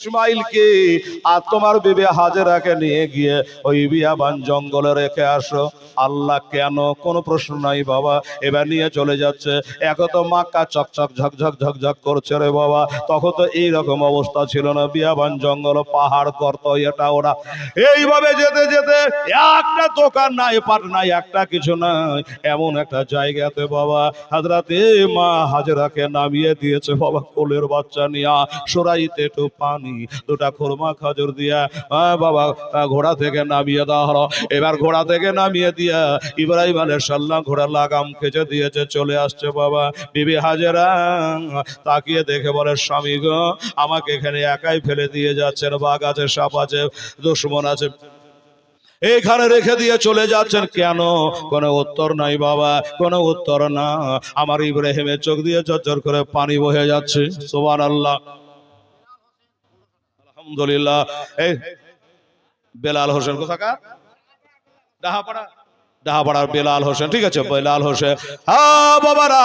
ইসমাইলকে আর তোমার বিবি হাজেরাকে নিয়ে গিয়ে ওই বিয়াবান জঙ্গলে রেখে আসো। আল্লাহ কেন? কোনো প্রশ্ন নাই বাবা। এবার নিয়ে চলে যাচ্ছে। এখন তো মাক্কা চকচক ঝকঝক ঝকঝক করছে রে বাবা। তখন তো এইরকম অবস্থা ছিল না, বিয়াবান জঙ্গল, পাহাড়, গর্ত, এটা ওরা। এইভাবে যেতে যেতে একটা দোকান নাই, পাট নাই, একটা কিছু নাই, এমন একটা জায়গাতে বাবা হযরতে মা হাজেরাকে নামিয়ে দিয়েছে বাবা কোলের বাচ্চা নিয়া। সরাইতে একটু পানি, দুটা খুরমা খাজুর দিয়া বাবা ঘোড়া থেকে নামিয়ে দেওয়া হলো। এবার ঘোড়া থেকে নামিয়ে দিয়া ইব্রাহিম আলাইহিস সালাম ঘোড়া লাগাম খেচে দিয়েছে, চলে আসছে বাবা। বিবি হাজেরা তাকিয়ে দেখে বলে, স্বামী গো, আমাকে এখানে একাই ফেলে দিয়ে যাচ্ছেন, বাঘ আছে, সাপ আছে, দুশমন আছে, এইখানে রেখে দিয়ে চলে যাচ্ছেন কেন? কোনো উত্তর নাই বাবা, কোনো উত্তর না। আমার ইব্রাহিমের চোখ দিয়ে ঝরঝর করে পানি বহে যাচ্ছে। সুবহানাল্লাহ, আলহামদুলিল্লাহ। এই বেলাল হোসেন কোথাকার? ডাহাপাড়ার বেলাল হোসেন, ঠিক আছে, বেলাল হোসেন। হ্যাঁ বাবারা,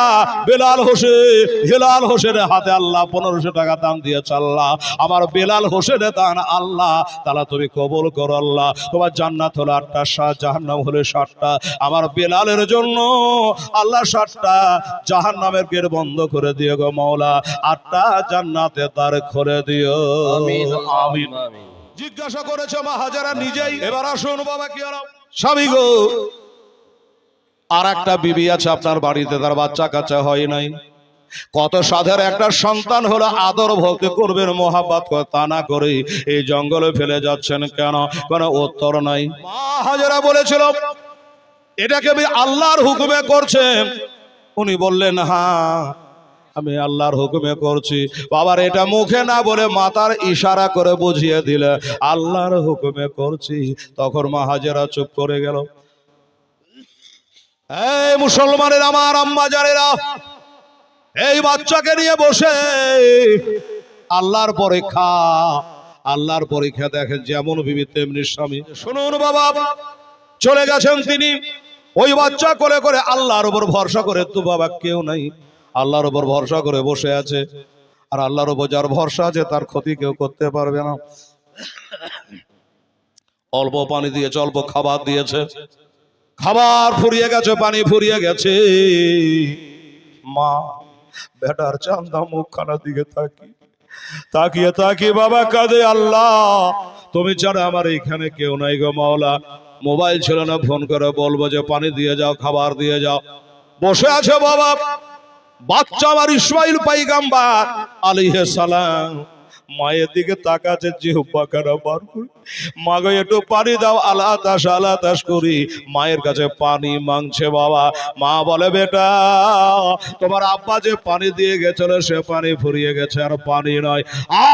বেলাল হোসেন, হেলাল হোসেনের হাতে আল্লাহ 1500 টাকা দাম দিয়েছে। আল্লাহ আমার বেলাল হোসেনের দান আল্লাহ তাআলা তুমি কবুল করো। আল্লাহ তোমার জান্নাত হলো 8টা, জাহান্নাম হলো 7টা। আমার বেলালের জন্য আল্লাহ 7টা জাহান্নামের গেট বন্ধ করে দিও গো মাওলা, 8টা জান্নাতে তার করে দিও। আমিন আমিন। জিজ্ঞাসা করেছে মা হাজারা নিজেই। এবার আসুন বাবা, কি হলো? স্বামী গো, আর একটা বিবি আছে আপনার বাড়িতে, তার বাচ্চা কাচ্চা হয় নাই। কত সাধের একটা সন্তান হলো, আদর ভক্তি করবেন, মোহাব্বত করে, তা না করে এই জঙ্গলে ফেলে যাচ্ছেন কেন? কোনো উত্তর নাই। মা হাজেরা বলেছিল, এটাকে আমি আল্লাহর হুকুমে করছেন। উনি বললেন, হ্যাঁ আমি আল্লাহর হুকুমে করছি। বাবার এটা মুখে না বলে মাথার ইশারা করে বুঝিয়ে দিলে আল্লাহর হুকুমে করছি। তখন মা হাজেরা চুপ করে গেল। এই মুসলমানের আমার আম্মা জানেরা, এই বাচ্চাকে নিয়ে বসে আল্লাহর পরীক্ষা, আল্লাহর পরীক্ষা দেখেন, যেমন বিবি তেমনি স্বামী। শুনুন বাবা, চলে গেছেন তিনি ওই বাচ্চা কোলে করে, আল্লাহর উপর ভরসা করে। তো বাবা কেউ নাই, আল্লাহর উপর ভরসা করে বসে আছে। আর আল্লাহর উপর যার ভরসা আছে তার ক্ষতি কেউ করতে পারবে না। অল্প পানি দিয়েছে, অল্প খাবার দিয়েছে, খাবার ফুরিয়ে গেছে, পানি ফুরিয়ে গেছে। মা বেটার চান্দা মুখখানার দিকে তাকিয়ে তাকিয়ে বাবা কাঁদে, আল্লাহ তুমি ছাড়া আমার এখানে কেউ নাই গো মাওলা। মোবাইল ছিল না, ফোন করে বলবো যে পানি দিয়ে যাও, খাবার দিয়ে যাও। বসে আছে বাবা বাচ্চা আমার ইসমাইল পয়গম্বর আলাইহিস সালাম। মায়ের দিকে তাকাচ্ছে, জিহ্বা কাটা বার করে, মা গো একটু পানি দাও, আল্লাহ তাস করি। মায়ের কাছে পানি মাংছে বাবা। মা বলে, বেটা তোমার আব্বা যে পানি দিয়ে গেছিল সে পানি ফুরিয়ে গেছে, আর পানি নয়,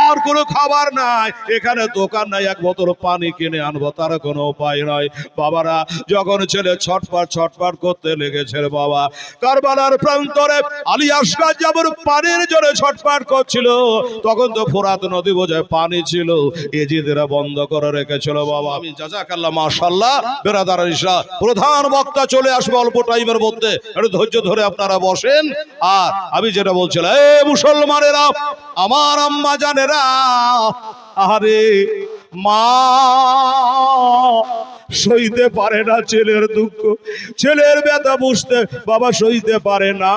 আর কোনো খাবার নাই, এখানে দোকান নাই, এক বোতল পানি কিনে আনবো, তার কোনো উপায় নয়। বাবারা যখন ছেলে ছটফট করতে লেগেছে বাবা, কারবালার প্রান্তরে আলী আসগর যেমন পানির জন্য ছটফট করছিল, তখন তো ফোরাত নদী বোঝায় পানি ছিল, এজিদেরা বন্ধ করে রেখেছিল বাবা। আমি জাযাকাল্লাহ, মাশাআল্লাহ। বেরাদার ইসা, প্রধান বক্তা চলে আসবে অল্প টাইমের মধ্যে, একটু ধৈর্য ধরে আপনারা বসেন। আর আমি যেটা বলছিলাম, এ মুসলমানেরা, আমার আম্মা জানেরা, আরে মা সইতে পারে না ছেলের দুঃখ, ছেলের ব্যথা বুঝতে বাবা সইতে পারে না।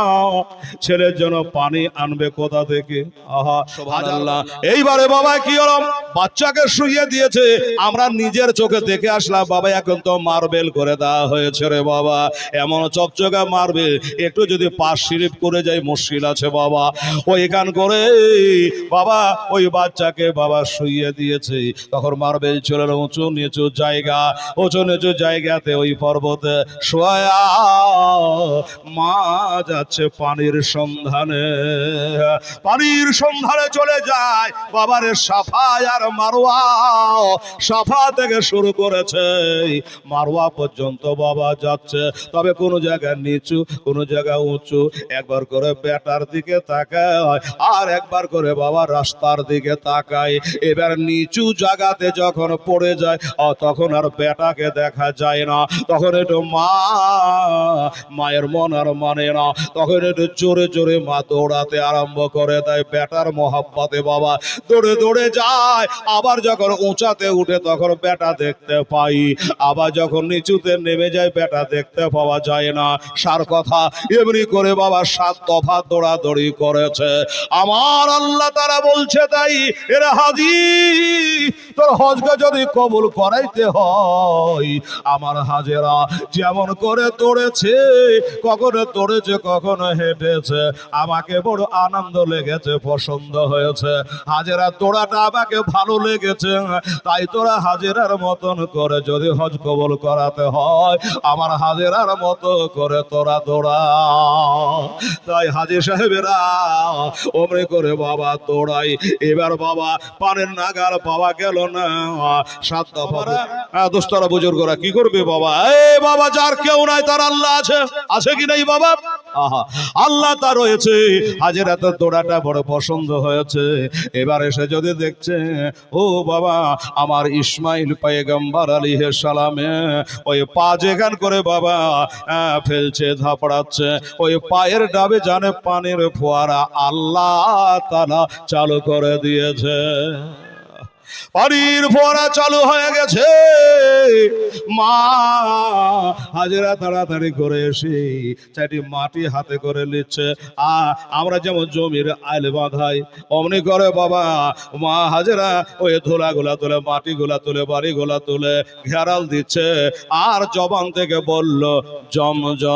ছেলের জন্য পানি আনবে কোথা থেকে? আহা সুবহানাল্লাহ। এইবারে বাবা কি হলো, বাচ্চাকে শুইয়ে দিয়েছে, আমরা নিজের চোখে দেখে আসলাম বাবা। এখন তো মার্বেল করে দেওয়া হয়েছে রে বাবা, এমন চকচকা মার্বেল, একটু যদি পাশ স্লিপ করে যায় মুশকিল আছে বাবা। ওইখান করে বাবা ওই বাচ্চাকে বাবা শুইয়ে দিয়েছে। তখন মার্বেল ছিল উঁচু নিচু জায়গা, উঁচু নিচু জায়গাতে ওই পর্বতে শোয়া মা যাচ্ছে পানির সন্ধানে, পানির সন্ধানে চলে যায় বাবারে সাফায়া আর মারওয়া, সাফা থেকে শুরু করেছে মারওয়া পর্যন্ত বাবা যাচ্ছে। তবে কোন জায়গায় নিচু, কোন জায়গায় উঁচু, একবার করে বেটার দিকে তাকায় আর একবার করে বাবা রাস্তার দিকে তাকায়। এবার নিচু জায়গাতে যখন পড়ে যায় তখন আর বেটাকে দেখা যায় না, তখন একটু মায়ের মন আর মানে না, তখন একটু জোরে জোরে মা দৌড়াতে আরম্ভ করে দেয় বেটার মহব্বতে বাবা দৌড়ে দৌড়ে যায়। আবার যখন উঁচাতে উঠে তখন বেটা দেখতে পাই, আবার যখন নিচুতে নেমে যায় বেটা দেখতে পাওয়া যায় না। সার কথা এমনি করে বাবা 7 দফা দৌড়াদৌড়ি করেছে। আমার আল্লাহ তারা বলছে তাই এরা হাজি, তোর হজকে যদি কবুল করাইতে হয় আমার হাজেরা যেমন করে দৌড়েছে, কখনো দৌড়েছে কখনো হেঁটেছে, আমাকে বড় আনন্দ লেগেছে, পছন্দ হয়েছে। হাজেরা দৌড়াটা আমাকে ভালো লেগেছে, তাই তোরা হাজেরার মতন করে যদি হজ কবুল করাতে হয় আমার হাজেরার মতো করে তোরা দৌড়া। তাই হাজি সাহেবেরা ওমরে করে বাবা দৌড়াই। এবার বাবা পানের নাগাল পাওয়া গেল না। 7 দফা দোস্তরা বুজুর্গরা কি করবে বাবা? এই বাবা যার কেউ নাই তার আল্লাহ আছে, আছে কি নাই বাবা? আহা, আল্লাহ তার রয়েছে। হাজেরা তো দৌড়াটা বড় পছন্দ হয়েছে। এবার এসে যদি দেখছে ও বাবা আমার ইসমাইল পয়গম্বর আলাইহিস সালামে ওই পা যেখান করে বাবা ফেলছে, ধাপড়াচ্ছে, ওই পায়ের ডাবে জানে পানির ফোয়ারা আল্লাহ তাআলা চালু করে দিয়েছে। পানির ফোয়ারা চালু হয়ে গেছে। মা হাজেরা তাড়াতাড়ি করে এসে 4টি মাটি হাতে করে নিচ্ছে। আমরা যেমন জমির আইল বাঁধাই অমনি করে বাবা মা হাজেরা ওই ধুলাগুলা তুলে, মাটিগুলা তুলে, বাড়িগুলা তুলে ঘেরাল দিচ্ছে। আর জবান থেকে বলল জমজম।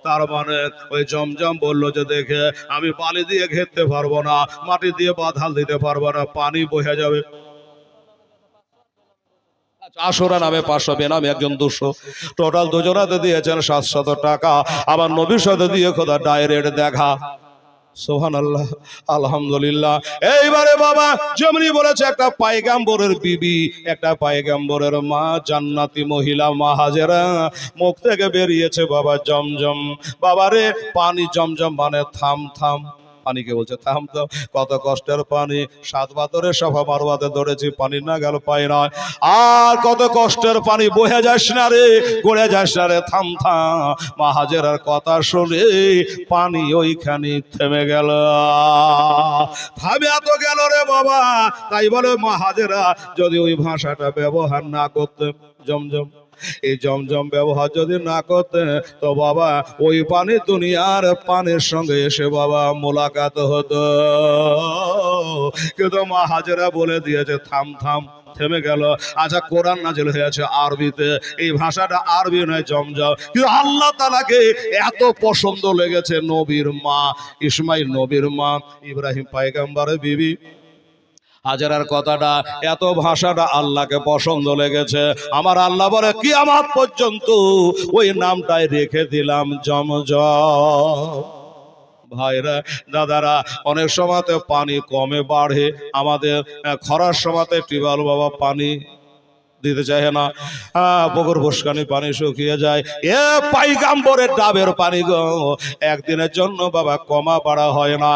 তার মানে ওই জমজম বললো যে দেখে আমি বালি দিয়ে ঘেরতে পারবো না, মাটি দিয়ে বাঁধাল দিতে পারবো না, পানি বহে যাবে। আশুরা নামে 500, বেনামে একজন 200, টোটাল দুজনাতে দিয়েছেন 700 টাকা। আবার নবীর সাথে দিয়ে খোদা ডাইরেক্ট দেখা। সুবহানাল্লাহ, আলহামদুলিল্লাহ। এইবারে বাবা যেমনি বলেছে একটা পয়গম্বরের বিবি, একটা পয়গম্বরের মা, জান্নাতি মহিলা মা হাজেরা মুখ থেকে বেরিয়েছে বাবা জমজম। বাবারে পানি জমজম মানে থাম থাম, পানিকে বলছে থাম থাম। কত কষ্টের পানি, 7 বছরের সভা মারওয়াতে ধরেছি, পানি না গেল পাই না। আর কত কষ্টের পানি, বহে যাস না রে, গড়ে যাস না রে, থাম থাম। মা হাজেরার কথা শুনে পানি ওইখানে থেমে গেল। থামে এত গেল রে বাবা। তাই বলে মা হাজেরা যদি ওই ভাষাটা ব্যবহার না করতে, জমজম এই জমজম ব্যবহার যদি না করতে তো বাবা ওই পানি দুনিয়ার পানির সঙ্গে এসে বাবা মোলাকাত হতো। কিন্তু মা হাজেরা বলে দিয়েছে থাম থাম, থেমে গেল। আচ্ছা কোরআন নাযিল হয়েছে আরবিতে, এই ভাষাটা আরবি নয় জমজম, কিন্তু আল্লাহ তাআলাকে এত পছন্দ লেগেছে নবীর মা ইসমাইল, নবীর মা ইব্রাহিম পয়গম্বরের বিবি হাজেরার কথাটা, এত ভাষাটা আল্লাহকে পছন্দ লেগেছে। আমার আল্লাহ বলে কিয়ামত পর্যন্ত ওই নামটাই রেখে দিলাম জমজম। ভাইরা দাদারা, অনেক সময়তে পানি কমে বাড়ে, আমাদের খরার সময়তে টিউবওয়েল বাবা পানি দিতে চায় না, পুকুর ভুসকানি পানি শুকিয়ে যায়। এ পয়গম্বরের ডাবের পানি গো একদিনের জন্য বাবা কমা বাড়া হয় না,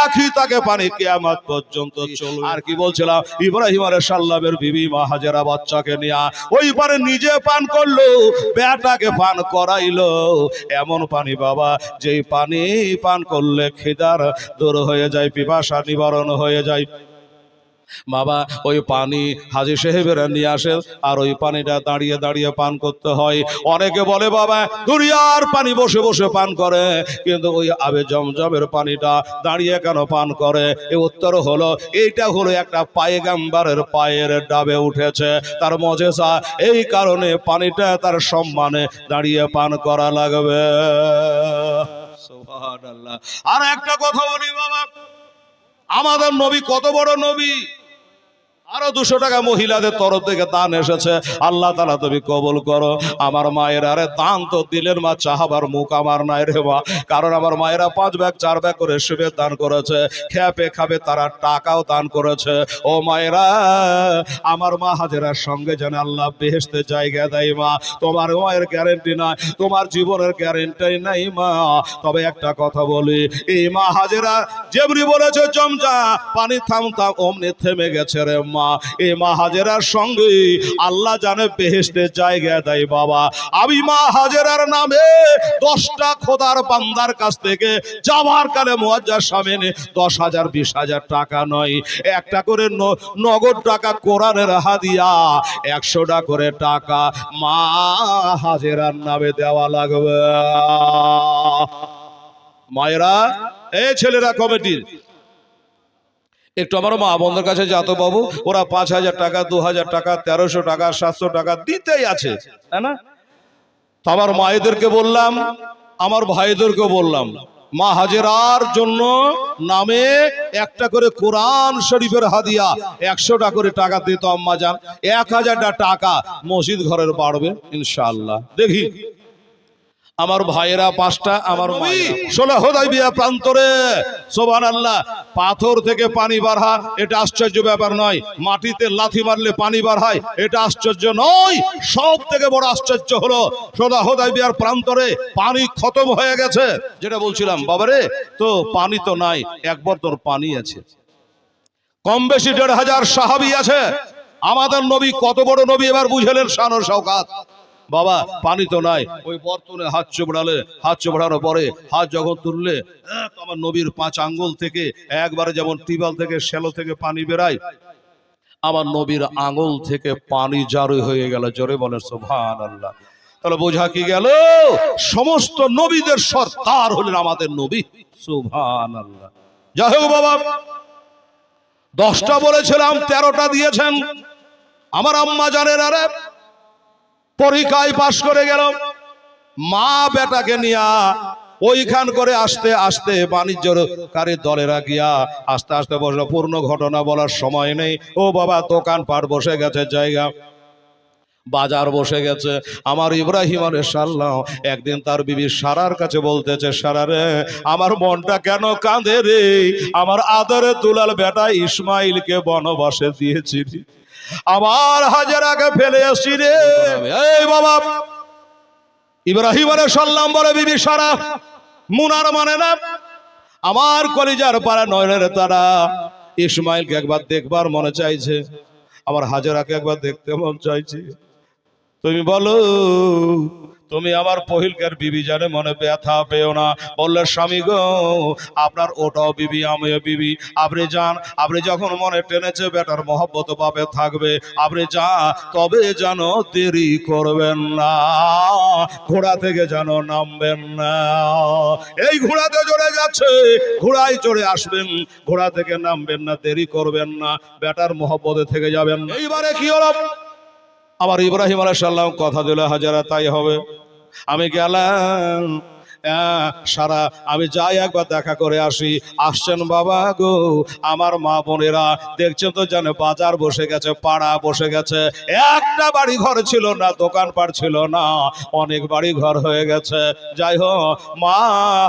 একই তাকে পানি কিয়ামত পর্যন্ত চলবে। আর কি বলছিলাম, ইব্রাহিম আলাইহিস সালামের বিবি মা হাজেরা বাচ্চাকে নিয়ে ওই পারে নিজে পান করলো, বেটাকে পান করাইলো। এমন পানি বাবা যেই পানি পান করলে খিদার দূর হয়ে যায়, পিপাসা নিবারণ হয়ে যায়। বাবা ওই পানি হাজী সাহেবেরা নিয়ে আসে, আর ওই পানিটা দাঁড়িয়ে দাঁড়িয়ে পান করতে হয়। অনেকে বলে বাবা দুনিয়ার পানি বসে বসে পান করে, কিন্তু ওই আবে জমজমের পানিটা দাঁড়িয়ে কেন পান করে? এই উত্তর হলো এইটা হলো একটা পয়গম্বরের পায়ের ডাবে উঠেছে, তার মজেজা। এই কারণে পানিটা তার সম্মানে দাঁড়িয়ে পান করা লাগবে। সুবহানাল্লাহ। আর একটা কথা বলি বাবা, আমাদের নবী কত বড় নবী, আরো 200 টাকা মহিলাদের তরফ থেকে দান এসেছে। আল্লাহ তাআলা তুমি কবুল করো। আমার মায়ের আরে দান তো দিলেন মা, চাহাবার মুখ আমার নাই রে মা, কারণ আমার মায়েরা 5 ব্যাগ 4 ব্যাগ করে শিবের দান করেছে, খেপে খাবে তারা টাকাও দান করেছে। ও মায়েরা, আমার মা হাজেরার সঙ্গে যেন আল্লাহ বেহেশতে জায়গা দেয় মা। তোমার মায়ের গ্যারেন্টি নাই, তোমার জীবনের গ্যারেন্টি নাই মা। তবে একটা কথা বলি, এই মা হাজেরা যেমনি বলেছে জমজা পানি থাম থাম, অমনি থেমে গেছে রে মা। এই মা হাজেরার সঙ্গে আল্লাহ জানে বেহেশতের জায়গা দেয় বাবা। আমি মা হাজেরার নামে 10টা খোদার বান্দার কাছ থেকে যাওয়ার কালে মুয়াজ্জাজ সামনে 10,000 20,000 টাকা নয়, একটা করে নগদ টাকা কোরআনের হাদিয়া, 100টা করে টাকা মা হাজেরার নামে দেওয়া লাগবে। মায়েরা, এই ছেলেরা কমিটির একটু আমার মা বোনদের কাছে যাতো বাবু, ওরা 5,000 টাকা 2,000 টাকা 1,300 টাকা 700 টাকা দিতেই আছে, তাই না? তো আমার মায়েদেরকে বললাম, আমার ভাইদেরকে বললাম, মা হাজেরার জন্য নামে একটা করে কোরআন শরীফের হাদিয়া 100টা করে টাকা দিত আম্মা জান, 1,000টা টাকা মসজিদ ঘরের বাড়বে ইনশাআল্লাহ। দেখি আমার ভাইয়েরা 5টা, আমার হুদাইবিয়া প্রান্তরে সুবহানাল্লাহ পাথর থেকে পানি বার হয়, এটা আশ্চর্য ব্যাপার নয়। মাটিতে লাথি মারলে পানি বার হয়, এটা আশ্চর্য নয়। সব থেকে বড় আশ্চর্য হলো হুদাইবিয়ার প্রান্তরে পানি খতম হয়ে গেছে। যেটা বলছিলাম বাবারে, তো পানি তো নাই, একবার তোর পানি আছে, কম বেশি 1,500 সাহাবী আছে। আমাদের নবী কত বড় নবী, এবার বুঝলেন শান ও শওকাত। বাবা পানি তো নাই, ওই বর্তনে হাত চোবড়ালে, হাত চোবড়ানোর পরে হাত যখন তুললে আমার নবীর 5 আঙ্গুল থেকে একবারে যেমন টিউবওয়েল থেকে শ্যালো থেকে পানি বেরায়, আমার নবীর আঙ্গুল থেকে পানি জারি হয়ে গেল। জোরে বলেন সুবহানাল্লাহ। তাহলে বোঝা কি গেল, সমস্ত নবীদের সরদার হলেন আমাদের নবী। সুবহানাল্লাহ। যাই হোক বাবা, 10টা বলেছিলাম, 13টা দিয়েছেন। আমার আম্মা জানেন, আরে পরীক্ষায় পাশ করে গেল, মা বেটাকে নিয়া ওইখান করে আসতে আসতে বাণিজ্যকারী দলেরা গিয়া আস্তে আস্তে বসে, পূর্ণ ঘটনা বলার সময় নেই। ও বাবা, দোকানপাট বসে গেছে, জায়গা বাজার বসে গেছে। আমার ইব্রাহিম আলাইহিস সালাম একদিন তার বিবি সারার কাছে বলতেছে, সারা রে, আমার মনটা কেন কাঁদে রে, আমার আদরে দুলাল বেটা ইসমাইলকে বনবাসে দিয়েছি, আমার হাজেরাকে ফেলে আসছি রে। এই বাবা, ইব্রাহিম আলাইহিস সালাম বলে, বিবি সারা মুনার মানে না, আমার কলিজার পাড়া নয়নের তারা ইসমাইলকে একবার দেখবার মনে চাইছে, আমার হাজেরাকে একবার দেখতে মন চাইছে। তুমি বলো, তুমি আমার পহিলকার বিবি জানে, মনে ব্যথা পেও না। বললে, স্বামী গো, আপনার ওটাও বিবি, আমিও বিবি, আপনি যান, আপনি যখন মনে টেনেছে বেটার মহব্বত পাবে থাকবে, আপনি যা, তবে জানো দেরি করবেন না, ঘোড়া থেকে জানো নামবেন না। এই ঘোড়াতে চড়ে যাচ্ছে, ঘোড়ায় চড়ে আসবেন, ঘোড়া থেকে নামবেন না, দেরি করবেন না, বেটার মহব্বতে থেকে যাবেন। এইবারে কি হলো, আমার ইব্রাহিম আলাইহিস সালাম কথা দিল, হাজেরা তাই হবে। আমি গেলাম, সারা আমি যাই একবার দেখা করে আসি। আসছেন বাবা গো, আমার মা বোনেরা দেখছেন তো, জানে বাজার বসে গেছে, পাড়া বসে গেছে, একটা বাড়ি ঘর ছিল না, দোকানপাট ছিল না, অনেক বাড়ি ঘর হয়ে গেছে। যাই হোক, মা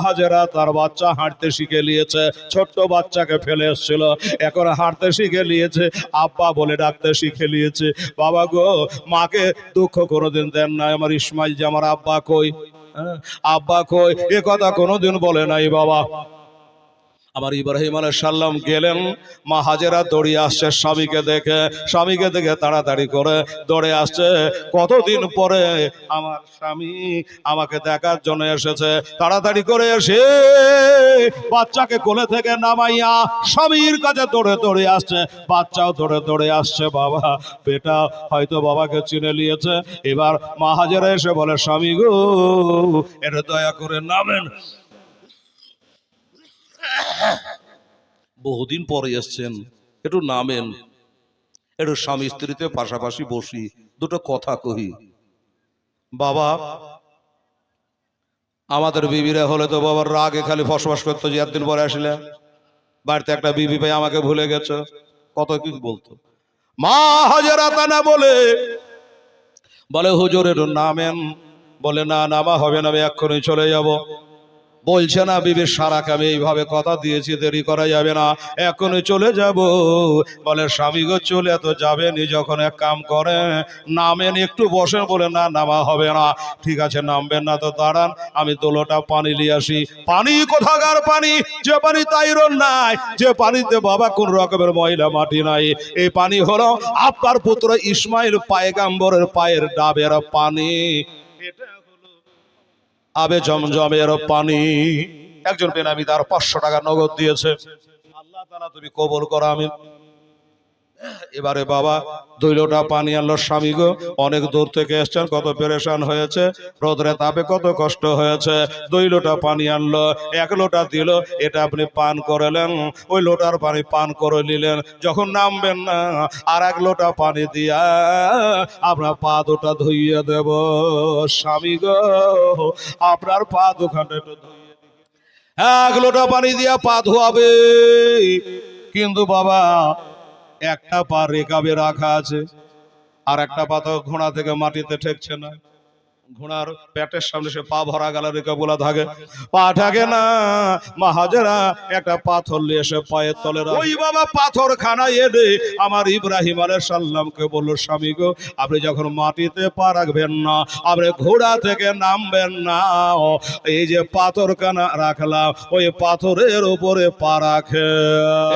হাজেরা তার বাচ্চা হাঁটতে শিখে নিয়েছে, ছোট্ট বাচ্চাকে ফেলে এসেছিল, এখন হাঁটতে শিখে নিয়েছে, আব্বা বলে ডাকতে শিখে নিয়েছে। বাবা গো, মাকে দুঃখ কোনোদিন দেন না, আমার ইসমাইল যে আমার আব্বা কই, আব্বা কই, এ কথা কোনোদিন বলে নাই বাবা। আমার ইব্রাহিম আলাইহিস সালাম গেলেন, মা হাজেরা দৌড়িয়ে আসছে স্বামীকে দেখে তাড়াতাড়ি করে দৌড়ে আসছে। কতদিন পরে আমার স্বামী আমাকে দেখার জন্য এসেছে, তাড়াতাড়ি করে এসে বাচ্চাকে কোলে থেকে নামাইয়া স্বামীর কাছে দৌড়ে দৌড়ে আসছে, বাচ্চাও দৌড়ে দৌড়ে আসছে। বাবা, বেটা হয়তো বাবাকে চিনে নিয়েছে। এবার মা হাজেরা এসে বলে, স্বামী গো, এটা দয়া করে নামেন, বহুদিন পরে এসছেন, একটু নামেন, একটু স্বামী স্ত্রীতে পাশাপাশি বসি, দুটো কথা কহি। বাবা, আমাদের বিবিরা হলে তো বাবার রাগে খালি ফসফস করতো, যে একদিন পরে আসলে বাড়িতে একটা বিবি ভাই আমাকে ভুলে গেছে, কত কি বলতো। মা হাজেরা তা না বলে বলে হুজুরের নামেন। বলে না, নামা হবে না, আমি এক্ষুনি চলে যাব। বলছে না বিবির সারাকে আমি এইভাবে কথা দিয়েছি, দেরি করা যাবে না, এখনই চলে যাব। বলে স্বামী গো চলে তো যাবেনি, যখন এক কাম করে নামেন, একটু বসেন। বলে না, নামা হবে না। ঠিক আছে, নামবেন না তো দাঁড়ান, আমি 2 লোটা পানি নিয়ে আসি। পানি কোথাকার পানি? যে পানিতে আয়রন নাই, যে পানিতে বাবা কোন রকমের ময়লা মাটি নাই। এই পানি হলো আপনার পুত্র ইসমাইল পয়গম্বরের পায়ের ডাবের পানি। এটা আবে জমজমের পানি। একজন বেনামি তার 500 টাকা নগদ দিয়েছে। আল্লাহ তাআলা তুমি কবুল করো, আমিন। এবারে বাবা 2 লোটা পানি আনলো। স্বামী গো অনেক দূর থেকে এসছেন, কত পেরেশান হয়েছে, রোদরে তাপে কত কষ্ট হয়েছে। 2 লোটা পানি আনলো, 1 লোটা দিল, এটা আপনি পান করলেন। ওই লোটার পানি পান করে নিলেন। যখন নামবেন না, আর 1 লোটা পানি দিয়া আপনার পা দুটা ধুইয়ে দেব। স্বামী গো আপনার পা দুখানে একটু ধুইয়ে 1 লোটা পানি দিয়া পা ধোয়াবে। কিন্তু বাবা একটা পা রেকাবে রাখা আছে, আর একটা পা তো ঘোড়া থেকে মাটিতে ঠেকছে না। ঘোড়ার পেটের সামনে সে পা ভরা গেল, রেখা বলা থাকে, পা থাকে না। মা হাজেরা একটা পাথর নিয়ে এসে পায়ের তলে রাখে। ওই বাবা পাথর খানা এনে আমার ইব্রাহিম আলাইহিস সালামকে বলল, স্বামী গো আপনি যখন মাটিতে পা রাখবেন না, আপনি ঘোড়া থেকে নামবেন না, এই যে পাথর খানা রাখলাম ওই পাথরের উপরে পা রাখে।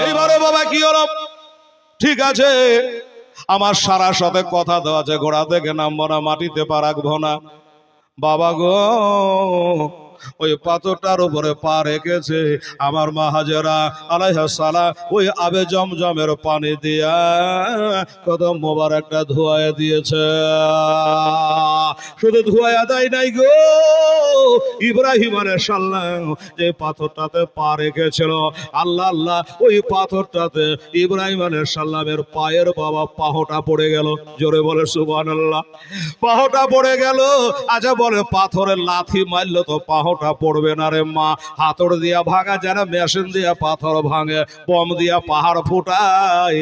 এইবারে বাবা কি হলো? ঠিক আছে, আমার সারা সাথে কথা দেওয়া আছে, ঘোড়া থেকে নামবো না, মাটিতে পা রাখবো না। বাবা গো ওই পাথরটার উপরে পা রেখেছে আমার মা হাজেরা আলাইহিস সালাম, ওই আবে জমজমের পানি দিয়া কদম মোবারকটা ধোয়ায় দিয়েছে। শুধু ধোয়া দেয় নাই গো, ইব্রাহিম আলাইহিস সালাম যে পাথরটাতে পা রেখেছিল, আল্লাহ আল্লাহ, ওই পাথরটাতে ইব্রাহিম আলাইহিস সালামের পায়ের বাবা পাহটা পড়ে গেল। জোরে বলে সুবহানাল্লাহ। পাহটা পড়ে গেল। আচ্ছা বলে পাথরের লাথি মারলো তো পাহটা পড়বে না রে মা? হাতড় দিয়া ভাঙা যারা মেশিন দিয়া পাথর ভাঙে, বম দিয়া পাহাড় ফুটায়,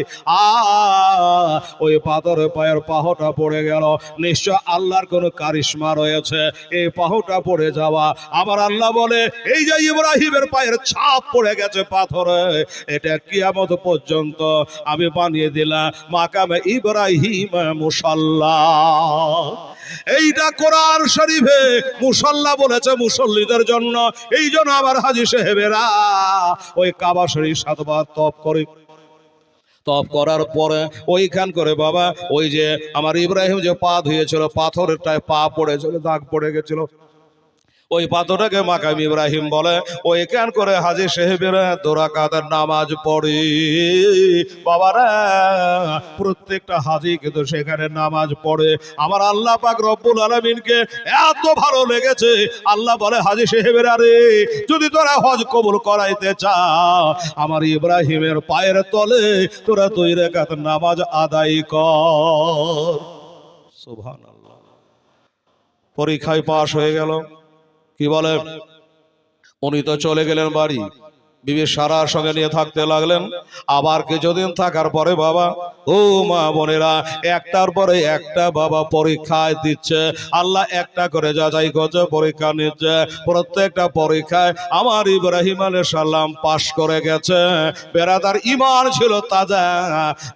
ওই পাথরের পায়ের পাহটা পড়ে গেল। নিশ্চয় আল্লাহর কোন কারিশমা রয়েছে এই পাহটা পড়ে যাওয়া। আবার আল্লাহ বলে এই যে ইব্রাহিমের পায়ের ছাপ পড়ে গেছে পাথরে, এটা কিয়ামত পর্যন্ত আমি বানিয়ে দিলাম মাকামে ইব্রাহিম মুসাল্লা। এইটা কোরআন শরীফে মুসাল্লা বলেছে মুসল্লিদের জন্য। এই জন্য আবার হাজী সাহেবেরা ওই কাবা শরীফ 7 বার তপ করে, তপ করার পরে ওইখান করে বাবা ওই যে আমার ইব্রাহিম যে পা ধুয়েছিল পাথরটায় পা পড়েছিল, দাগ পড়ে গেছিল, ওই পাথরটাকে মাকাম ইব্রাহিম বলে। ওই কেন করে হাজী সাহেবেরা 2 রাকাতের নামাজ পড়ে বাবারা। প্রত্যেকটা হাজী কিন্তু সেখানে নামাজ পড়ে। আমার আল্লাহ পাক রব্বুল আলামিনকে এত ভালো লেগেছে, আল্লাহ বলে হাজী সাহেবেরা রে, যদি তোরা হজ কবুল করাইতে চাও আমার ইব্রাহিমের পায়ের তলে তোরা 2 রাকাত নামাজ আদায় কর। সুবহানাল্লাহ। পরীক্ষায় পাশ হয়ে গেল। কি বলে, উনি তো চলে গেলেন বাড়ি, বিবি সারার সঙ্গে নিয়ে থাকতে লাগলেন। আবার কিছুদিন থাকার পরে বাবা ও মা বোনেরা একটার পরে একটা বাবা পরীক্ষায় দিচ্ছে। আল্লাহ একটা করে যাচাই করছে, পরীক্ষা নিচ্ছে। প্রত্যেকটা পরীক্ষায় আমার ইব্রাহিম আলাইহিস সালাম পাশ করে গেছে। বেরাদার ঈমান ছিল তাজা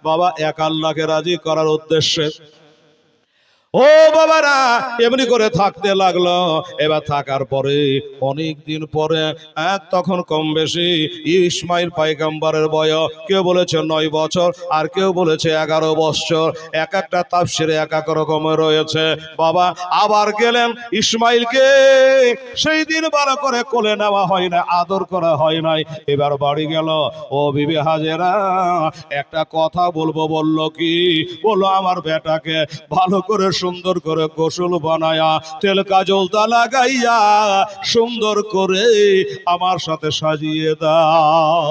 বাবা, এক আল্লাহকে রাজি করার উদ্দেশ্যে ও বাবারা এমনি করে থাকতে লাগলো। এবার থাকার পরে অনেক দিন পরে তখন কম বেশি ইসমাইল পয়গম্বরের বয়স কেউ বলেছে 9 বছর, আর কেউ বলেছে 11 বছর। এক একটা তাফসিরে এক এক রকমের রয়েছে বাবা। আবার গেলেন ইসমাইলকে সেই দিন ভালো করে কোলে নেওয়া হয় না, আদর করা হয় নাই। এবার বাড়ি গেল। ও বিবি হাজেরা একটা কথা বলবো, বললো কি? বললো আমার বেটাকে ভালো করে সুন্দর করে গোসল বানায়া তেল কাজলটা লাগাইয়া সুন্দর করে আমার সাথে সাজিয়ে দাও।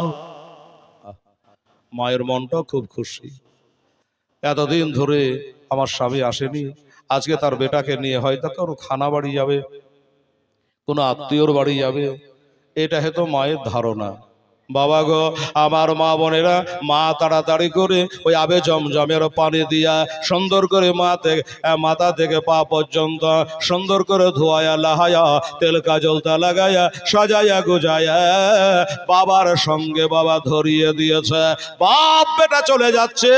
মায়ের মনটা খুব খুশি। এতদিন ধরে আমার স্বামী আসেনি, আজকে তার বেটাকে নিয়ে হয়তো কোনো খানা বাড়ি যাবে, কোনো আত্মীয়র বাড়ি যাবে, এটা হয়তো মায়ের ধারণা। বাবা গো, আমার মা বোনেরা, মা তাড়াতাড়ি করে ওই আবে জমজমের পানি দিয়া সুন্দর করে মাথা থেকে পা পর্যন্ত সুন্দর করে ধোয়া লাহায়া তেল কাজলটা লাগায়া সাজায়া গুজায়া বাবার সঙ্গে বাবা ধরিয়ে দিয়েছে। বাপ বেটা চলে যাচ্ছে,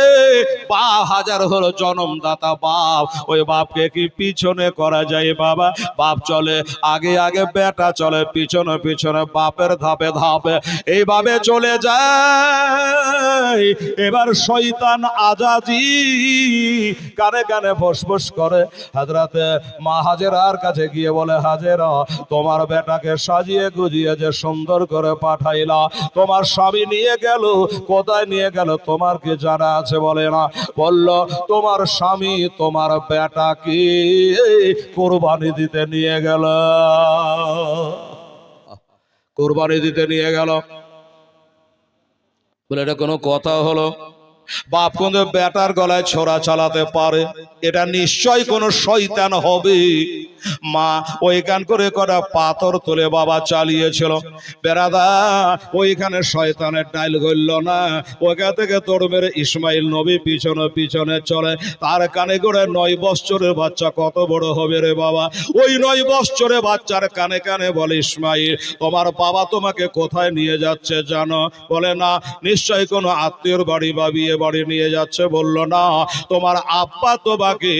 হাজার হলো জন্মদাতা বাপ, ওই বাপকে কি পিছনে করা যায় বাবা? বাপ চলে আগে আগে, বেটা চলে পিছনে পিছনে, বাপের ধাপে ধাপে এইভাবে চলে যায়। এবার শয়তান আজাজি কানে কানে ফসফস করে হযরতে মা হাজেরার কাছে গিয়ে বলে, হাজেরা, তোমার বেটাকে সাজিয়ে গুজিয়ে যে সুন্দর করে পাঠাইলা, তোমার স্বামী নিয়ে গেল, কোথায় নিয়ে গেল তোমার কি জানা আছে? বলে না। বলল, তোমার স্বামী তোমার বেটাকে কুরবানি দিতে নিয়ে গেল, কুরবানি দিতে নিয়ে গেল। বলে, এটা কোনো কথা হলো? বাপ কিন্তু বেটার গলায় ছোরা চালাতে পারে, এটা নিশ্চয় কোনো শয়তান হবে। মা ওইখান করে কটা পাথর তুলে বাবা চালিয়েছিল। বেরাদা ওইখানে শয়তানের ডাইল গড়ল না, ওইখান থেকে তোর মেরে ইসমাইল নবী পিছনে পিছনে চলে। তার কানে করে 9 বছরের বাচ্চা কত বড় হবে রে বাবা? ওই 9 বছরের বাচ্চার কানে কানে বলে, ইসমাইল, তোমার বাবা তোমাকে কোথায় নিয়ে যাচ্ছে জানো? বলে, না। নিশ্চয় কোনো আত্মীয়র বাড়ি বা বিয়ে বাড়ি নিয়ে যাচ্ছে। বলল, না, তোমার আব্বা তোমাকে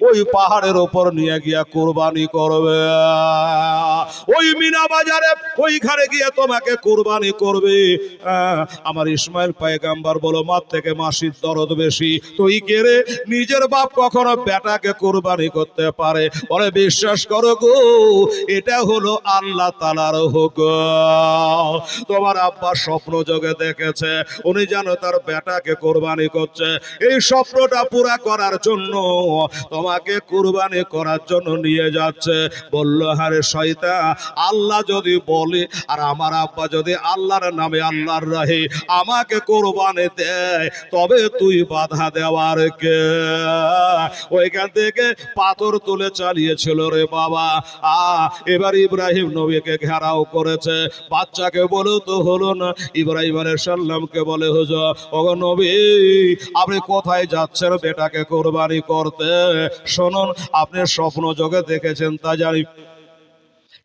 ওই পাহাড়ের ওপর নিয়ে গিয়া কুরবানি করবে, ওই মিনা বাজারে ওইখানে গিয়ে তোমাকে কুরবানি করবে। আমার ইসমাইল পয়গাম্বর বলো, মার থেকে মাসির দরদ বেশি। তুই কে রে? নিজের বাপ কখনো বেটাকে কুরবানি করতে পারে? বলে, বিশ্বাস করো গো, এটা হলো আল্লাহ তাআলার হুকুম। তোমার আব্বা স্বপ্ন যোগে দেখেছে, উনি জানো তার বেটাকে কুরবানি করছে, এই স্বপ্নটা পুরা করার জন্য তোমাকে কুরবানি করার জন্য নিয়ে যাচ্ছে। বলল, হারে শয়তান, আল্লাহ যদি বলে আর আমার আব্বা যদি আল্লাহর নামে আল্লাহর রাহে আমাকে কুরবানি দেয়, তবে তুই বাধা দেওয়ার কে? ওইখান থেকে পাথর তুলে চালিয়েছিল রে বাবা। এবার ইব্রাহিম নবীকে ঘেরাও করেছে। বাচ্চাকে বলো তো হলো না। ইব্রাহিম আলাইহিস সালামকে বলে, হুজুর, ওগো নবী, আপনি কোথায় যাচ্ছেন বেটাকে কুরবানি করতে? শুনুন, আপনি স্বপ্ন যোগে দেখেছেন তা জানি,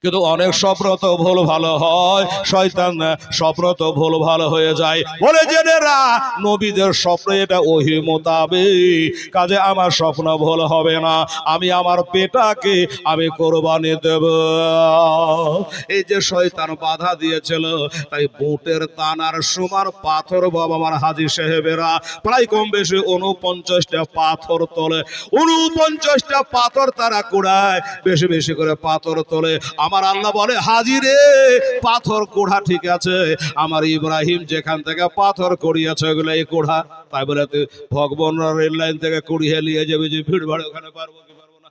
কিন্তু অনেক স্বপ্ন তো ভুল ভালো হয়, শয়তান স্বপ্ন তো ভুল ভালো হয়ে যায়। বলে, জেনেরা নবীদের স্বপ্ন এটা ওহী মোতাবেক, কাজে আমার স্বপ্ন ভুল হবে না, আমি আমার বেটাকে আমি কুরবানি দেব। এই যে শয়তান বাধা দিয়েছিল, তাই বুটের তানার সমান পাথর বাবা আমার হাজী সাহেবেরা প্রায় কম বেশি 49টা পাথর তোলে। 49টা পাথর তারা কুড়ায়, বেশি বেশি করে পাথর তোলে। আমার আল্লাহ বলে, হাজী রে, পাথর কুড়া ঠিক আছে, আমার ইব্রাহিম যেখান থেকে পাথর কুড়িয়েছে ওগুলো এই কুড়া। তাই বলে তুই ভগবান রেল লাইন থেকে কুড়িয়ে নিয়ে যাবি যে ভিড় ভাড়ে, ওখানে পারবো কি পারবো না?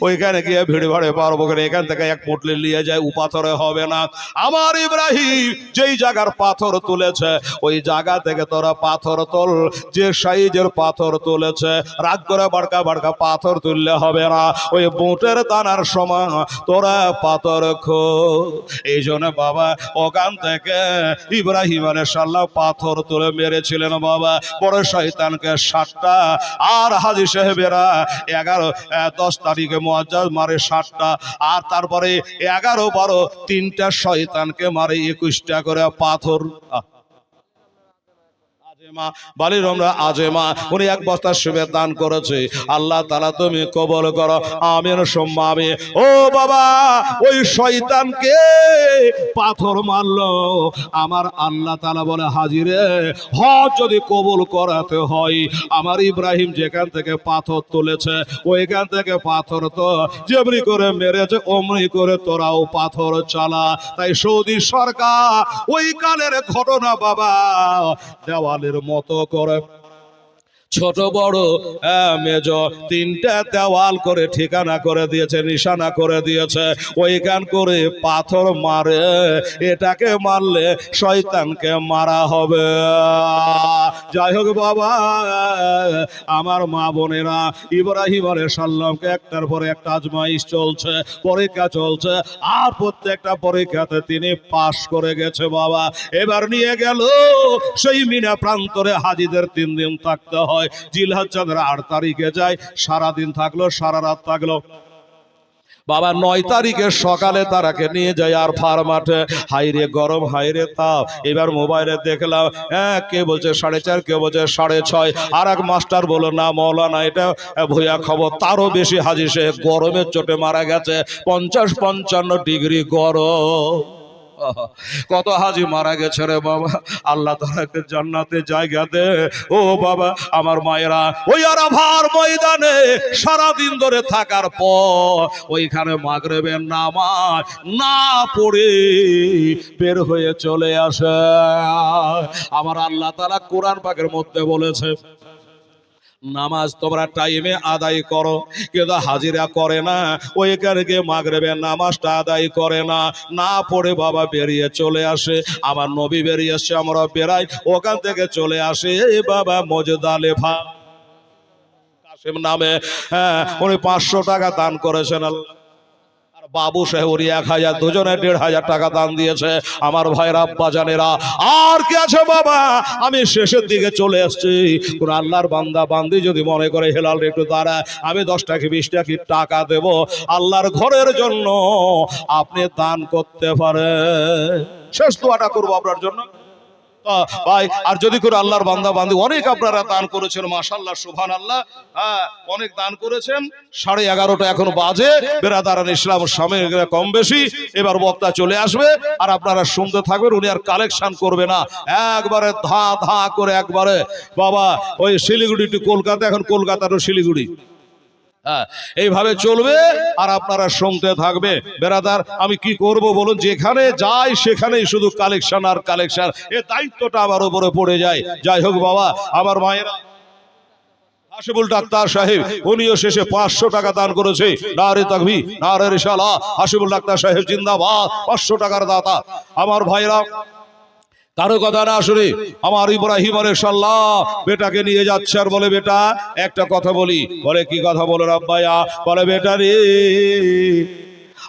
ওইখানে গিয়ে ভিড় ভাড়ে পারবো, এখান থেকে এক মুটলি নিয়ে যায়, উপাথরে হবে না। আমার ইব্রাহিম যেই জায়গার পাথর তুলেছে ওই জায়গা থেকে তোরা পাথর তোল, যে সাইজের পাথর তুলেছে। রাগ করে বাড়কা বাড়কা পাথর তুললে হবে না, ওই বুটের দানার সমান তোরা পাথর খো। এই জন্য বাবা ওখান থেকে ইব্রাহিম আলাইহিস সালাম পাথর তুলে মেরেছিলেন বাবা বড় শয়তানকে 60টা, আর হাজী সাহেবেরা 10 তারিখে মুআজ্জাজ মারে 60টা, আর তারপরে 11, 12 3টা শয়তানকে মারে 21টা করে পাথর। আজেমা উনি 1 বস্তা সুবের দান করেছে। আল্লাহ তাআলা তুমি কবুল করো, আমিন সুম্মা আমিন। ও বাবা, ওই শয়তানকে পাথর মারলো, আমার আল্লাহ তাআলা বলে, হাজিরে হজ যদি কবুল করাতে হয়, আমার ইব্রাহিম যেখান থেকে পাথর তুলেছে ওইখান থেকে পাথর তো যেমনি করে মেরেছে অমনি করে তোরাও পাথর চালা। তাই সৌদি সরকার ওই কালের ঘটনা বাবা দেওয়ালের মতো করে ছোট বড় মেজ 3টা দেওয়াল করে ঠিকানা করে দিয়েছে, নিশানা করে দিয়েছে। ওইখান করে পাথর মারে, এটাকে মারলে শয়তানকে মারা হবে। যাই হোক বাবা, আমার মা বোনেরা ইব্রাহিম আলাইহিস সালামকে একটার পরে একটা আজমাইশ চলছে, পরীক্ষা চলছে, আর প্রত্যেকটা পরীক্ষাতে তিনি পাশ করে গেছে বাবা। এবার নিয়ে গেল সেই মিনা প্রান্তরে, হাজিদের 3 দিন থাকতে হয়। জিলহজ্জের 8 তারিখে যায়, সারাদিন থাকলো, সারা রাত থাকলো বাবা। 9 তারিখের সকালে তারাকে নিয়ে যায় আর ফার মাঠে। হাইরে গরম, হাইরে তাপ। এবার মোবাইলে দেখলাম, হ্যাঁ, কে বলছে 4.5, কে বলছে 6.5। আর এক মাস্টার বলল, না মৌলানা, এটা ভুয়া খবর, তারও বেশি হাজি সে গরমের চোটে মারা গেছে, 50-55 ডিগ্রি গরম। কত হাজি মারা গেছে রে বাবা। আল্লাহ তাআলাকে জান্নাতে জায়গা দে ও বাবা। আমার মায়েরা ওই আরাফার ময়দানে সারাদিন ধরে থাকার পর ওইখানে মাগরিবের নামাজ না পড়ে বের হয়ে চলে আসে। আমার আল্লাহ তাআলা কোরআন পাকের মধ্যে বলেছে, নামাজ তোমরা টাইমে আদায় করো, কিন্তু হাজিরা করে না, ওইখানে গিয়ে মাগরিবের নামাজটা আদায় করে না, না পড়ে বাবা বেরিয়ে চলে আসে। আমার নবী বেরিয়ে এসছে, আমরা বেরাই, ওখান থেকে চলে আসে বাবা মুজদালিফা কাসেম নামে, হ্যাঁ, উনি 500 টাকা দান করেছেন। বাবু শেহরি 1000, দুজনে 1500 টাকা দান দিয়েছে। আমার ভাইরা আব্বাজানেরা, আর কি আছে বাবা, আমি শেষের দিকে চলে আসছি। কোন আল্লাহর বান্দা বান্দি যদি মনে করে হেলাল একটু দাঁড়া, আমি 10 টাকা 20 টাকা দেব আল্লাহর ঘরের জন্য, আপনি দান করতে পারেন। শেষ দোয়াটা করবো আপনার জন্য ভাই। আর যদি করে আল্লাহর বান্দা বান্দি, অনেক আপনারা দান করেছেন, মাশাআল্লাহ, সুবহানাল্লাহ, হ্যাঁ, অনেক দান করেছেন। 11:30 এখন বাজে। বেরাদারান ইসলাম সামনে কম বেশি, এবার বক্তা চলে আসবে আর আপনারা শুনতে থাকবেন। উনি আর কালেকশন করবে না, একবারে ধা ধা করে একবারে বাবা, ওই শিলিগুড়ি টু কলকাতা, এখন কলকাতা টু শিলিগুড়ি, হ্যাঁ, এইভাবে চলবে আর আপনারা শুনতে থাকবে। বেরাদার, আমি কি করব বলুন, যেখানে যাই সেখানেই শুধু কালেকশন আর কালেকশন, এই দায়িত্বটা আমার উপরে পড়ে যায়। যাই হোক বাবা, আমার মায়েরা, হাসিবুল ডাক্তার সাহেব, উনিও শেষে 500 টাকা দান করেছে। নারে তাকবীর, নারে রিসালা, হাসিবুল ডাক্তার সাহেব জিন্দাবাদ, 500 টাকার দাতা। আমার ভাইরা, কারো কথা না শুনে আমার ইব্রাহিম আলাইহিস সালাম বেটাকে নিয়ে যাচ্ছে আর বলে, বেটা একটা কথা বলি। বলে, কি কথা বলো আব্বায়া? বলে, বেটা রে,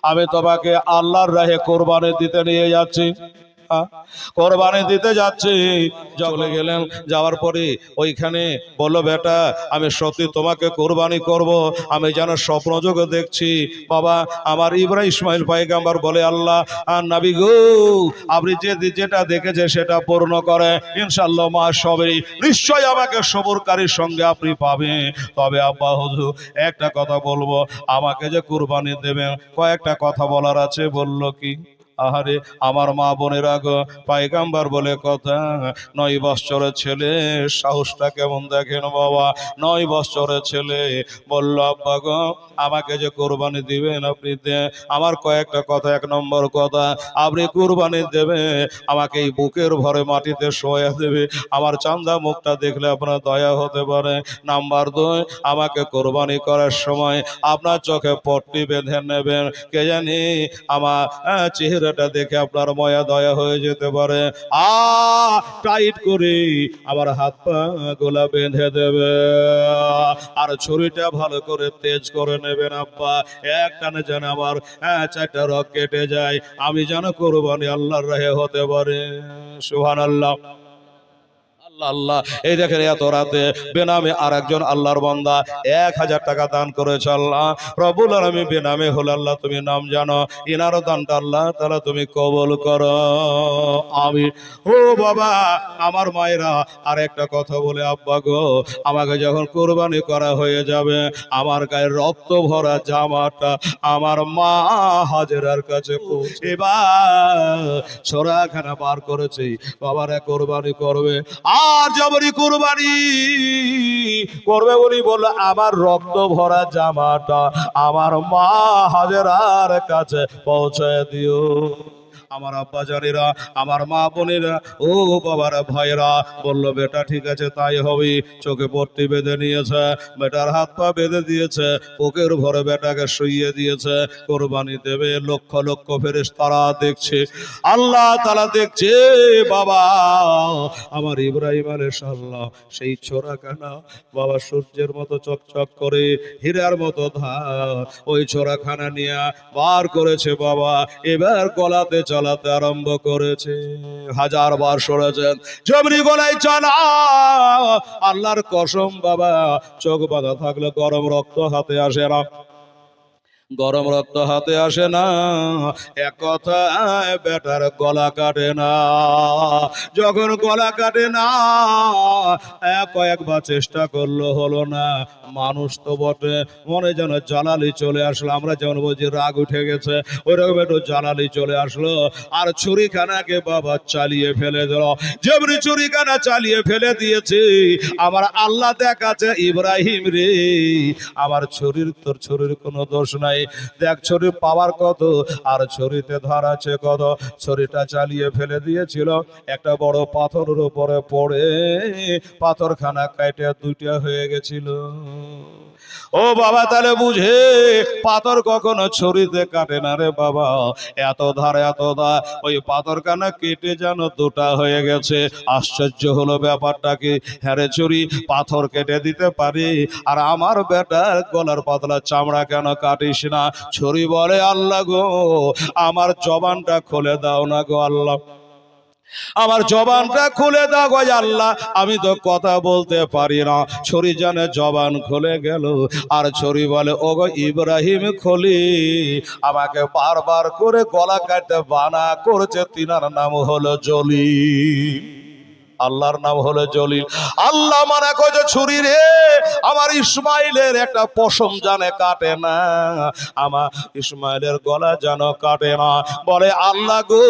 আমি তোমাকে আল্লাহর রাহে কোরবানি দিতে নিয়ে যাচ্ছি, কোরবানি দিতে যাচ্ছি। চলে গেলেন, যাওয়ার পরে ওইখানে বললো, বেটা আমি সত্যি তোমাকে কোরবানি করব, আমি যেন স্বপ্ন যোগে দেখছি। বাবা আমার ইব্রাহিম ইসমাইল পয়গম্বর বলে, আল্লাহ আর নবী গো, আপনি যেটা দেখেছে সেটা পূর্ণ করে ইনশাআল্লাহ মা সবেই নিশ্চয় আমাকে সবরকারীর সঙ্গে আপনি পাবেন। তবে আব্বা হুজুর একটা কথা বলবো, আমাকে যে কোরবানি দেবেন কয়েকটা কথা বলার আছে। বলল, কি? আহারে আমার মা বোনেরা গো, পয়গম্বর বলে কথা, 9 বছরের ছেলে, সাহসটা কেমন দেখেন বাবা, 9 বছরের ছেলে বলল, আব্বা গো আমাকে যে কোরবানি দিবেন আপনি আমার কয়েকটা কথা। 1 নম্বর কথা, আপনি কোরবানি দেবে আমাকে এই বুকের ভরে মাটিতে শোয়া দেবে, আমার চান্দা মুখটা দেখলে আপনার দয়া হতে পারে। নাম্বার 2, আমাকে কোরবানি করার সময় আপনার চোখে পট্টি বেঁধে নেবেন, কে জানি আমার চেহারাটা দেখে আপনার মায়া দয়া হয়ে যেতে পারে। টাইট করে আবার হাত পা গোলা বেঁধে দেবে, আর ছুরিটা ভালো করে তেজ করে নেবেন আব্বা, এক টানে যেন আমার 4টা রক কেটে যায়, আমি যেন কোরবানি আল্লাহর রাহে হতে পারে। সুবহানাল্লাহ, আল্লাহ। এই দেখেন, এত রাতে বেনামে আর একজন আল্লাহর বান্দা 1000 টাকা দান করেছে। আল্লাহ রব্বুল আলামিন বেনামে হল, আল্লাহ তুমি নাম জানো, ইনারও দানটা আল্লাহ তাআলা তুমি কবুল করো, আমিন। ও বাবা আমার মায়েরা, আর একটা কথা বলে, আব্বা গো আমাকে যখন কোরবানি করা হয়ে যাবে, আমার গায়ে রক্ত ভরা জামাটা আমার মা হাজেরার কাছে এবার ছোরাখানা বার করেছে, বাবারা কোরবানি করবে। আর যবরি কুরবানি করবে উনি বলল, আমার রক্ত ভরা জামাটা আমার মা হাজেরার কাছে পৌঁছে দিও। আমার আব্বা জানেরা, আমার মা বোনেরা, ও বাবার ভাইরা বললো বেটা ঠিক আছে তাই হবে। চোখে পট্টি বেঁধে নিয়েছে, বেটার হাত পা বেঁধে দিয়েছে, বুকের ভরে বেটাকে শুইয়ে দিয়েছে। কোরবানি দেবে, লক্ষ লক্ষ ফেরেশতারা দেখছে, আল্লাহ তাআলা দেখছে। বাবা আমার ইব্রাহিম আলাইহিস সালাম সেই ছোরাখানা বাবা সূর্যের মতো চকচক করে, হীরার মতো ধার, ওই ছোরাখানা নিয়ে বার করেছে বাবা। এবার গলাতে চালাতে আরম্ভ করেছে। হাজার বার সরেছেন, জমরি গলায় চালা। আল্লাহর কসম বাবা, চোখ বাঁধা থাকলে গরম রক্ত হাতে আসে না, গরম রক্ত হাতে আসে না। এক কথায় বেটার গলা কাটে না। যখন গলা কাটে না, কয়েকবার চেষ্টা করলো, হলো না। মানুষ তো বটে, মনে যেন জ্বালালি চলে আসলো। আমরা যেমন বলছি রাগ উঠে গেছে, ওইরকম একটু জ্বালালি চলে আসলো। আর ছুরিখানাকে বাবা চালিয়ে ফেলে দিল। যেমনি ছুরিখানা চালিয়ে ফেলে দিয়েছে, আমার আল্লাহ দেখাচ্ছে ইব্রাহিম রে, আমার ছুরির তোর ছুরির কোনো দোষ নাই। দেখ ছুরি পাওয়ার কত, আর ছুরিতে ধার আছে কত। ছুরিটা চালিয়ে ফেলে দিয়েছিল, একটা বড় পাথরের উপরে পড়ে পাথরখানা কাটে দুইটা হয়ে গেছিল। ও বাবা তাহলে বুঝে, পাথর কখনো ছুরিতে কাটে না রে বাবা। এত ধার এত ধার, ওই পাথরখানা কেটে যেন দুটা হয়ে গেছে। আশ্চর্য হলো ব্যাপারটা কি, হ্যাঁ রে ছুরি পাথর কেটে দিতে পারি, আর আমার বেটার গলার পাতলা চামড়া কেন কাটিস না? ছুরি বলে আল্লাহ গো, আমার জবানটা খুলে দাও না গো আল্লাহ, আমার জবানটা খুলে দাও গো আল্লাহ, আমি তো কথা বলতে পারি না। ছুরি জানে জবান খুলে গেল, আর ছুরি বলে ও গো ইব্রাহিম খলি, আমাকে বারবার করে গলা কাটতে বানা করছে। তিনার নাম হলো জলিল, আল্লাহর নাম হলো জলিল। আল্লাহ মানা কইছে ছুরি রে, আমার ইসমাইলের একটা পশম জানে কাটে না, আমার ইসমাইলের গলা জানো কাটে না। বলে আল্লাহ গো,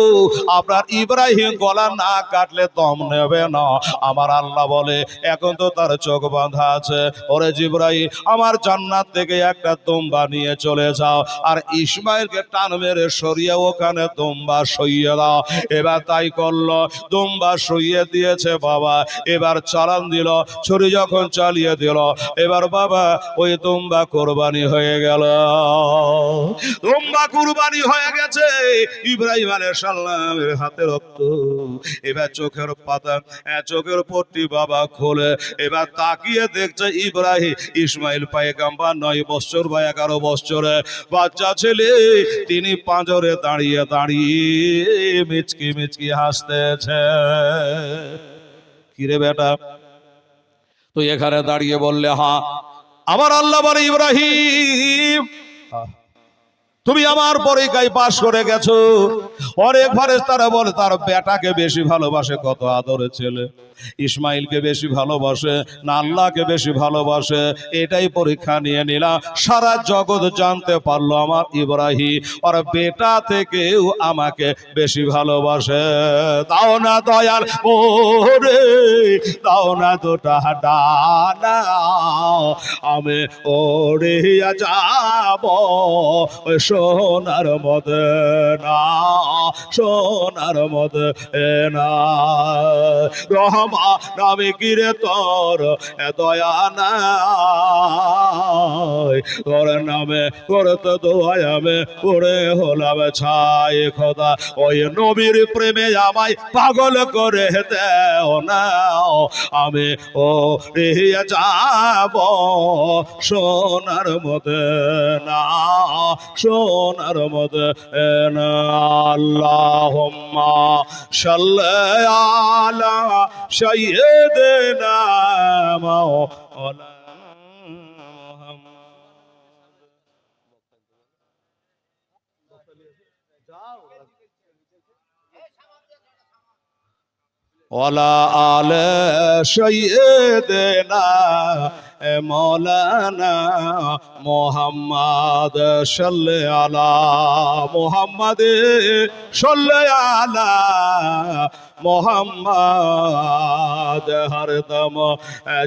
আপনার ইব্রাহিম গলা না কাটলে দম নেবে না। আমার আল্লাহ বলে এখন তো তার চোখ বাঁধা আছে, ওরে জিবরাইল আমার জান্নাত থেকে একটা দুম্বা নিয়ে চলে যাও, আর ইসমাইলকে টান মেরে সরিয়ে ওখানে দুম্বা সইয়ে দাও। এবার তাই করলো, দুম্বা সইয়ে দিয়ে বাবা। এবার চালান দিল, ছুরি যখন চালিয়ে দিল, এবার বাবা ওই দুম্বা কোরবানি হয়ে গেল। দুম্বা কোরবানি হয়ে গেছে, ইব্রাহিম আলাইহিস সালামের হাতে রক্ত। এবার চোখের পাতা, চোখের পট্টি বাবা খোলে। এবার তাকিয়ে দেখছে ইব্রাহিম, ইসমাইল পয়গম্বর 9 বছর বা 11 বছরে বাচ্চা ছেলে, তিনি পাঁজরে দাঁড়িয়ে দাঁড়িয়ে মিচকি মিচকি হাসতেছে। কিরে বেটা তুই এখানে দাঁড়িয়ে বললে হ্যাঁ? আমার আল্লাহ বলে ইব্রাহিম তুমি আমার পরীক্ষায় পাশ করে গেছো। অনেক ফেরেশতারা বলে তার বেটাকে বেশি ভালোবাসে, কত আদরের ছেলে, ইসমাইলকে বেশি ভালোবাসে না আল্লাহকে বেশি ভালোবাসে, এটাই পরীক্ষা নিয়ে নিলাম। সারা জগৎ জানতে পারলো আমার ইব্রাহিম আর বেটা থেকেও আমাকে বেশি ভালোবাসে। দাও না দয়াল ওরে, দাও না দুটা ডানা, আমি ওরে যাব ওই সোনার মদিনা, সোনার মদিনা। রহমা নামে কিরে তোর দয়া নাই, তোর নামে করতে দোয়াই আমি পড়ে হলাম ছাই। খোদা ওই নবীর প্রেমে আমায় পাগল করে দেও না, আমি ও রিয়া যাব সোনার মদিনা, সোনার মদিনা। আল্লাহুম্মা সাল্লি আলা সাইয়্যিদিনা মাওলানা ওয়ালা আলে সাইয়্যিদিনা মৌলানা মুহাম্মদ সাল্লি আলা মুহাম্মদ সাল্লি আলা मोहम्मद हरदम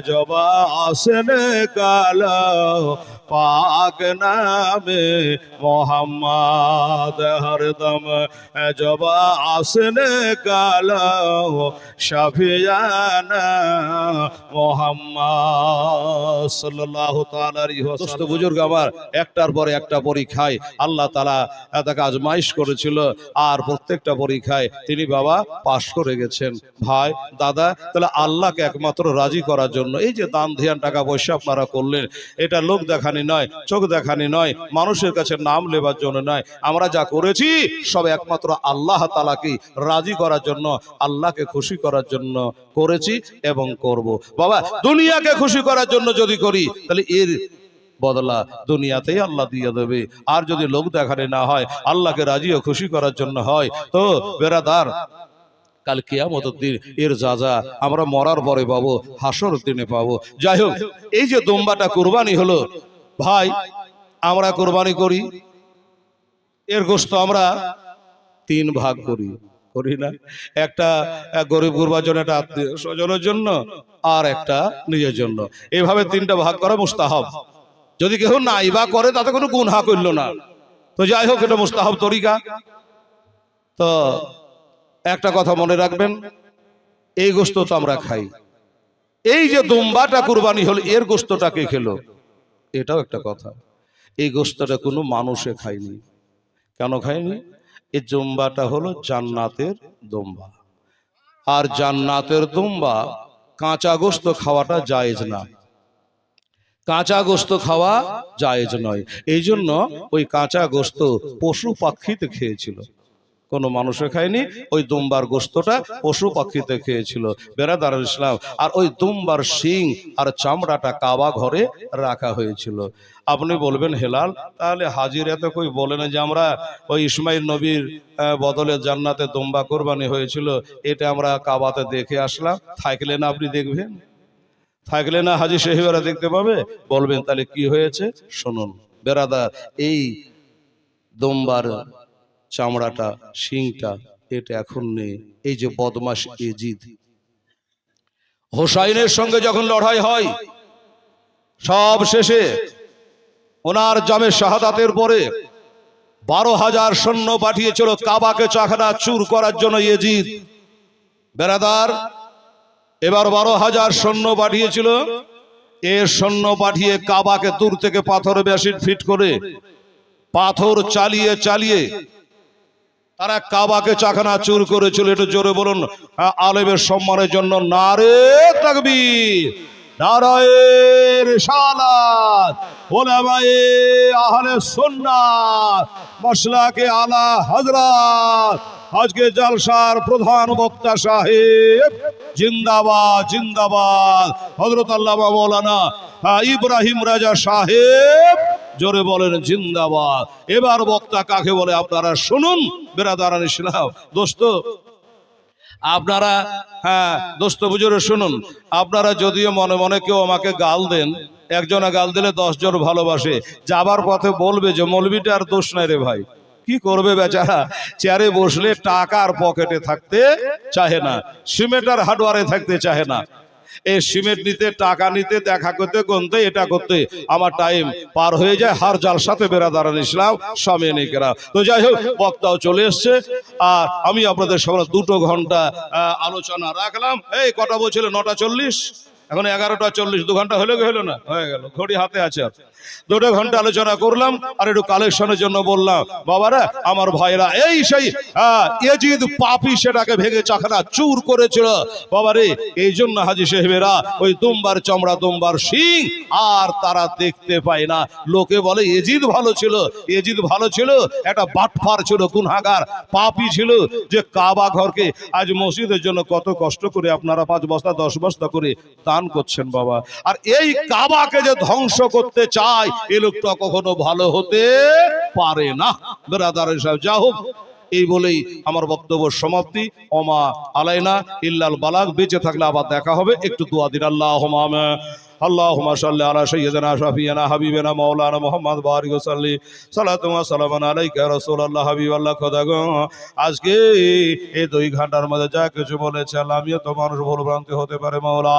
जबा से निकालो पाक नामे मोहम्मद हरदम जबा से निकालो शफियाना मोहम्मद सल्लल्लाहु ताआला अलैहि वसल्लम। दोस्त बुजुर्ग আমার একটার পরে একটা পরীক্ষায় আল্লাহ তাআলা তাকে আজমাইশ করেছিল, আর প্রত্যেকটা পরীক্ষায় তিনি বাবা পাশ করে গেছেন। ভাই দাদা, তাহলে আল্লাহকে একমাত্র রাজি করার জন্য এই যে দান ধ্যান টাকা পয়সা আপনারা করলেন, এটা লোক দেখানি নয়, চোখ দেখানি নয়, মানুষের কাছে নাম লেবার জন্য নয়, আমরা যা করেছি সব একমাত্র আল্লাহ তাআলাকে রাজি করার জন্য, আল্লাহকে খুশি করার জন্য করেছি এবং করব। বাবা দুনিয়াকে খুশি করার জন্য যদি করি তাহলে এর বদলা দুনিয়াতেই আল্লাহ দিয়ে দেবে। আর যদি লোক দেখানে না হয়, আল্লাহকে রাজি ও খুশি করার জন্য হয়, তো বেরাদার কাল কিয়ামতের দিন এর যা আমরা মরার পরে পাবো, হাসর দিনে পাবো। যাই হোক, এই যে দুম্বাটা কুরবানি হলো, ভাই আমরা কুরবানি করি, এর গোশত আমরা 3 ভাগ করি না? একটা গরিব গুরবার জন্য, একটা আত্মীয় স্বজনের জন্য, আর একটা নিজের জন্য। এইভাবে 3টা ভাগ করা মুস্তাহাব। যদি কেউ নাই বা করে তাতে কোনো গুনাহ করলো না। তো যাই হোক, এটা মুস্তাহাব তরিকা। তো একটা কথা মনে রাখবেন, এই গোশত তো আমরা খাই। এই যে দুম্বাটা কুরবানি হলো, এর গোশতটা কে খেলো? এটাও একটা কথা। এই গোশতটা কোনো মানুষে খায়নি। কেন খায়নি? এই দুম্বাটা হলো জান্নাতের দুম্বা, আর জান্নাতের দুম্বা কাঁচা গোশত খাওয়াটা জায়েজ না, কাঁচা গোশত খাওয়া জায়েজ নয়। এই জন্য ওই কাঁচা গোশত পশু পাখিতে খেয়েছিল, কোনো মানুষে খায়নি। ওই দুম্বার গোশতটা পশু পাখিতে খেয়েছিল, বেরাদার ইসলাম। আর ওই দুম্বার শিং আর চামড়াটা কাবা ঘরে রাখা হয়েছিল। আপনি বলবেন হেলাল, তাহলে হাজির এত কই বলে না যে আমরা ওই ইসমাইল নবীর বদলে জান্নাতে দুম্বা কোরবানি হয়েছিল, এটা আমরা কাবাতে দেখে আসলাম। থাকলে না আপনি দেখবেন, থাকলে না হাজি সাহেবেরা দেখতে পাবে? বলবেন তাহলে কি হয়েছে শুনুন বেরাদার। এই দুম্বার চামড়াটা, শিংটা, এটা এখন নেই। এই যে বদমাশ এজিদ হোসাইনের সঙ্গে যখন লড়াই হয়, সব শেষে ওনার জামে শাহাদাতের পরে 12,000 সৈন্য পাঠিয়েছিল কাবাকে চাখানা চুর করার জন্য এজিদ। বেরাদার, এবার 12,000 সৈন্য পাঠিয়েছিল। এর সৈন্য পাঠিয়ে কাবাকে দূর থেকে পাথর বেশি ফিট করে, পাথর চালিয়ে চালিয়ে তারা কাবাকে চাখানা চুর করেছিল। একটু জোরে বলুন আলেমের সম্মানের জন্য নারে তাকবীর, নারায়ে রিসালাত, উলামায়ে আহলে সুন্নাত, মাসলাকে আলা হযরত। আজকে জলসার প্রধান বক্তা সাহেব জিন্দাবাদ জিন্দাবাদ, হযরত আল্লামা মাওলানা ইব্রাহিম রাজা সাহেব, জোরে বলেন জিন্দাবাদ। এবার বক্তা কাকে বলে আপনারা শুনুন বেরাদারান ইসলাম। দোস্ত আপনারা, দোস্ত বুঝুরে শুনুন, আপনারা যদিও মনে মনে কেউ আমাকে গাল দেন, একজনে গাল দিলে 10 জন ভালোবাসে। যাবার পথে বলবে যে মৌলবীটা আর দোষ নাই রে ভাই, কি করবে বেচারা, চেয়ারে বসলে টাকার পকেটে থাকতে চাহে না, সিমেন্ট আর হার্ডওয়ারে থাকতে চাহে না। এই সিমেন্ট নিতে, টাকা নিতে, দেখা করতে, গুনতে, এটা করতে আমার টাইম পার হয়ে যায়। হার জালসাতে বেরাদারান ইসলাম সামিয়ানিকেরা। তো যাই হোক, বক্তাও চলে এসছে, আর আমি আপনাদের সামনে 2 ঘন্টা আলোচনা রাখলাম। এই কটা বলছিল? 9:40, এখন 11:40, 2 ঘন্টা হলো না? হয়ে গেল, ঘড়ি হাতে আছে। 2 ঘন্টা আলোচনা করলাম, আর একটু কালেকশনের জন্য বললাম। বাবারা আমার ভাইরা, এই সেই এজিদ পাপী সেটাকে ভেঙে চাখানা চুর করেছিল বাবারে। এই জন্য হাজি সাহেবেরা ওই দুম্বার চামড়া, দুম্বার শিং আর তারা দেখতে পায় না। লোকে বলে এজিদ ভালো ছিল, এজিদ ভালো ছিল, একটা বাটফার ছিল, গুনাহগার, পাপী ছিল, যে কাবা ঘরকে আজ মসজিদের জন্য কত কষ্ট করে আপনারা 5 বস্তা 10 বস্তা করে দান করছেন বাবা। আর এই কাবাকে যে ধ্বংস করতে চায়, এ লোকটা কখনো ভালো হতে পারে না ব্রাদার সাহেব। যা হোক, এই বলেই আমার বক্তব্য সমাপ্তি। ওমা আলাইনা ইল্লাল বালাগ। বেঁচে থাকলে আবার দেখা হবে। একটু দোয়া দিন। আল্লাহুম্মা আল্লাহুম্মা সাল্লি আলা সাইয়্যিদিনা শাফিয়ানা হাবিবানা মাওলানা মুহাম্মদ বারিক ওয়া সাল্লি সালাতু ওয়া সালামান আলাইকা ইয়া রাসূলুল্লাহ হাবিবাল্লাহ। খোদা গো, আজকে এই 2 ঘন্টার মধ্যে যা কিছু বলেছে আল্লাহ, আমিও তো মানুষ, ভুল ভ্রান্তি হতে পারে মাওলা।